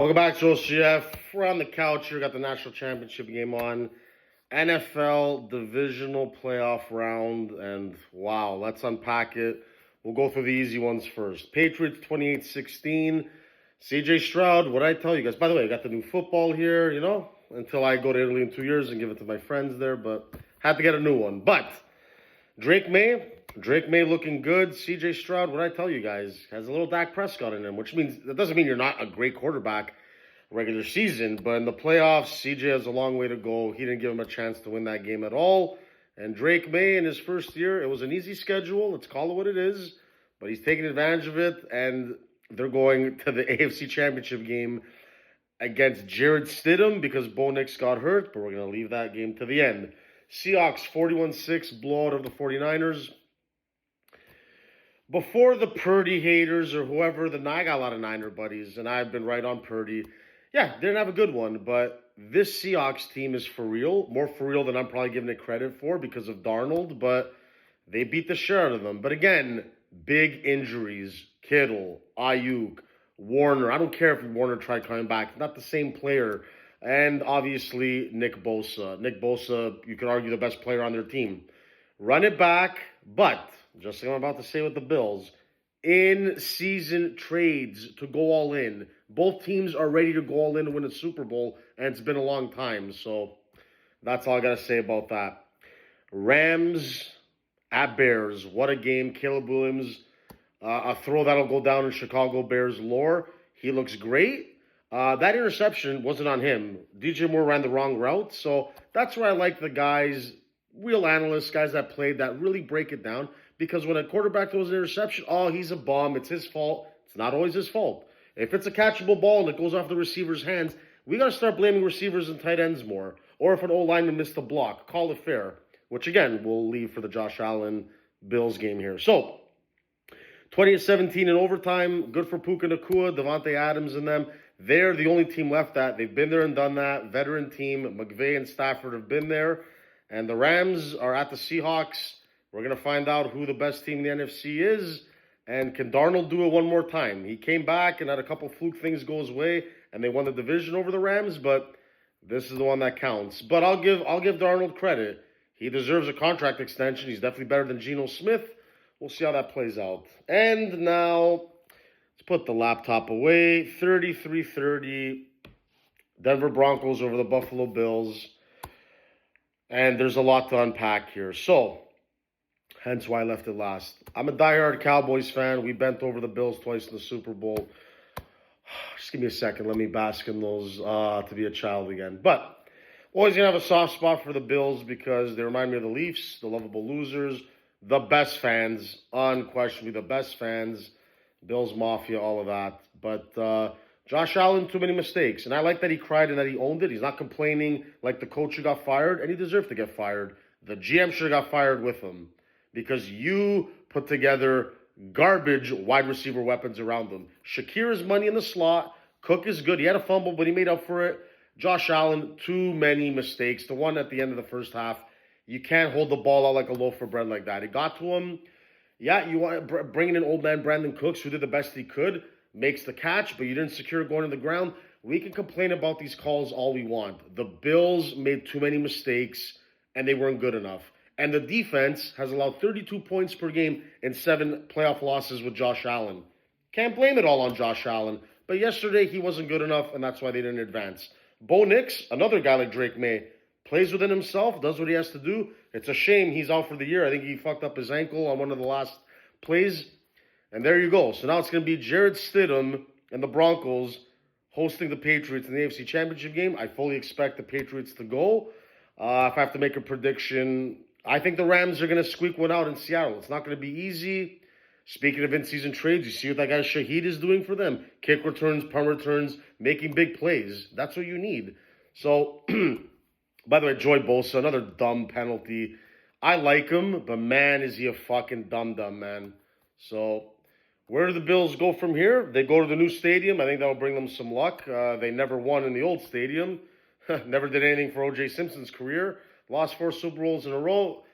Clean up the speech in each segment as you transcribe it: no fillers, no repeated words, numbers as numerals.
Welcome back, Joe CF. We're on the couch here. Got the national championship game on. NFL divisional playoff round. And wow, let's unpack it. We'll go through the easy ones first. Patriots 28-16. CJ Stroud, what did I tell you guys? By the way, I got the new football here, until I go to Italy in 2 years and give it to my friends there. But had to get a new one. But Drake May looking good. CJ Stroud, what did I tell you guys? Has a little Dak Prescott in him, which means that doesn't mean you're not a great quarterback regular season, but in the playoffs, CJ has a long way to go. He didn't give him a chance to win that game at all. And Drake May in his first year, it was an easy schedule. Let's call it what it is. But he's taking advantage of it, and they're going to the AFC Championship game against Jared Stidham because Bo Nix got hurt, but we're going to leave that game to the end. Seahawks 41-6 blowout of the 49ers. Before the Purdy haters or whoever, I got a lot of Niner buddies, and I've been right on Purdy. Yeah, didn't have a good one, but this Seahawks team is for real. More for real than I'm probably giving it credit for because of Darnold, but they beat the shit out of them. But again, big injuries. Kittle, Ayuk, Warner. I don't care if Warner tried coming back. Not the same player. And obviously, Nick Bosa. Nick Bosa, you could argue the best player on their team. Run it back, but just like I'm about to say with the Bills, in-season trades to go all in. Both teams are ready to go all in and win a Super Bowl, and it's been a long time. So that's all I got to say about that. Rams at Bears. What a game. Caleb Williams, a throw that'll go down in Chicago Bears lore. He looks great. That interception wasn't on him. DJ Moore ran the wrong route. So that's where I like the guys, real analysts, guys that played that really break it down. Because when a quarterback throws an interception, he's a bum. It's his fault. It's not always his fault. If it's a catchable ball and it goes off the receiver's hands, we got to start blaming receivers and tight ends more. Or if an O-lineman missed the block, call it fair. Which, again, we'll leave for the Josh Allen Bills game here. So, 20-17 in overtime. Good for Puka Nacua, Devontae Adams and them. They're the only team left that. They've been there and done that. Veteran team. McVay and Stafford have been there. And the Rams are at the Seahawks. We're going to find out who the best team in the NFC is. And can Darnold do it one more time? He came back and had a couple fluke things go his way, and they won the division over the Rams, but this is the one that counts. But I'll give Darnold credit. He deserves a contract extension. He's definitely better than Geno Smith. We'll see how that plays out. And now, let's put the laptop away. 33-30. Denver Broncos over the Buffalo Bills. And there's a lot to unpack here. So, hence why I left it last. I'm a diehard Cowboys fan. We bent over the Bills twice in the Super Bowl. Just give me a second. Let me bask in those to be a child again. But always going to have a soft spot for the Bills because they remind me of the Leafs, the lovable losers, the best fans, unquestionably the best fans, Bills Mafia, all of that. But Josh Allen, too many mistakes. And I like that he cried and that he owned it. He's not complaining like the coach who got fired, and he deserved to get fired. The GM should have got fired with him because you put together garbage wide receiver weapons around him. Shakir is money in the slot. Cook is good. He had a fumble, but he made up for it. Josh Allen, too many mistakes. The one at the end of the first half, you can't hold the ball out like a loaf of bread like that. It got to him. Yeah, you want bringing in old man Brandon Cooks, who did the best he could, makes the catch, but you didn't secure going to the ground. We can complain about these calls all we want. The Bills made too many mistakes, and they weren't good enough. And the defense has allowed 32 points per game in 7 playoff losses with Josh Allen. Can't blame it all on Josh Allen. But yesterday, he wasn't good enough, and that's why they didn't advance. Bo Nix, another guy like Drake May, plays within himself, does what he has to do. It's a shame he's out for the year. I think he fucked up his ankle on one of the last plays. And there you go. So now it's going to be Jared Stidham and the Broncos hosting the Patriots in the AFC Championship game. I fully expect the Patriots to go. If I have to make a prediction, I think the Rams are going to squeak one out in Seattle. It's not going to be easy. Speaking of in-season trades, you see what that guy Shaheed is doing for them. Kick returns, punt returns, making big plays. That's what you need. So, by the way, Joy Bosa, another dumb penalty. I like him, but man, is he a fucking dum-dum, man. So, where do the Bills go from here? They go to the new stadium. I think that'll bring them some luck. They never won in the old stadium. Never did anything for O.J. Simpson's career. Lost 4 Super Bowls in a row.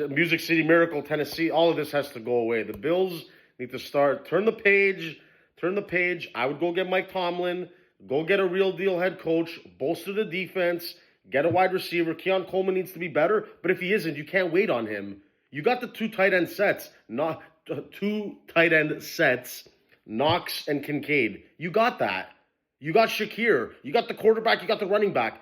Music City Miracle, Tennessee. All of this has to go away. The Bills need to turn the page. I would go get Mike Tomlin, Go get a real deal head coach, bolster the defense, get a wide receiver. Keon Coleman needs to be better, but if he isn't, you can't wait on him. You got the two tight end sets, Knox and Kincaid. You got that. You got Shakir. You got the quarterback. You got the running back.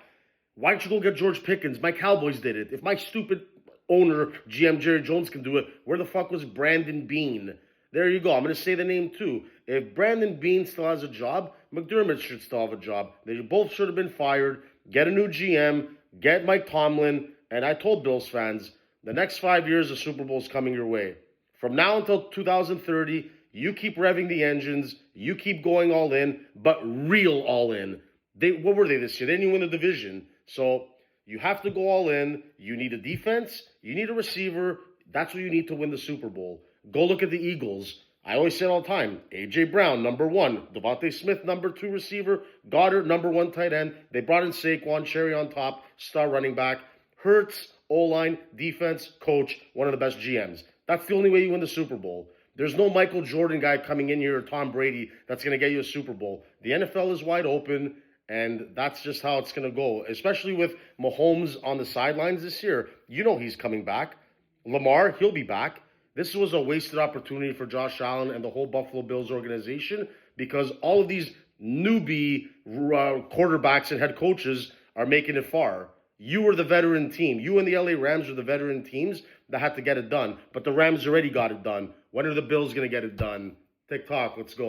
Why don't you go get George Pickens? My Cowboys did it. If my stupid owner, GM Jerry Jones, can do it, where the fuck was Brandon Beane? There you go. I'm going to say the name too. If Brandon Beane still has a job, McDermott should still have a job. They both should have been fired. Get a new GM. Get Mike Tomlin. And I told Bills fans, the next 5 years, the Super Bowl is coming your way. From now until 2030, you keep revving the engines. You keep going all in, but real all in. What were they this year? They didn't even win the division. So you have to go all in. You need a defense. You need a receiver. That's what you need to win the Super Bowl. Go look at the Eagles. I always say it all the time. A.J. Brown, number 1. Devontae Smith, number 2 receiver. Goddard, number 1 tight end. They brought in Saquon, cherry on top, star running back. Hurts, O-line, defense, coach, one of the best GMs. That's the only way you win the Super Bowl. There's no Michael Jordan guy coming in here or Tom Brady that's going to get you a Super Bowl. The NFL is wide open, and that's just how it's going to go, especially with Mahomes on the sidelines this year. You know he's coming back. Lamar, he'll be back. This was a wasted opportunity for Josh Allen and the whole Buffalo Bills organization because all of these newbie quarterbacks and head coaches are making it far. You were the veteran team. You and the LA Rams were the veteran teams that had to get it done. But the Rams already got it done. When are the Bills going to get it done? TikTok, let's go.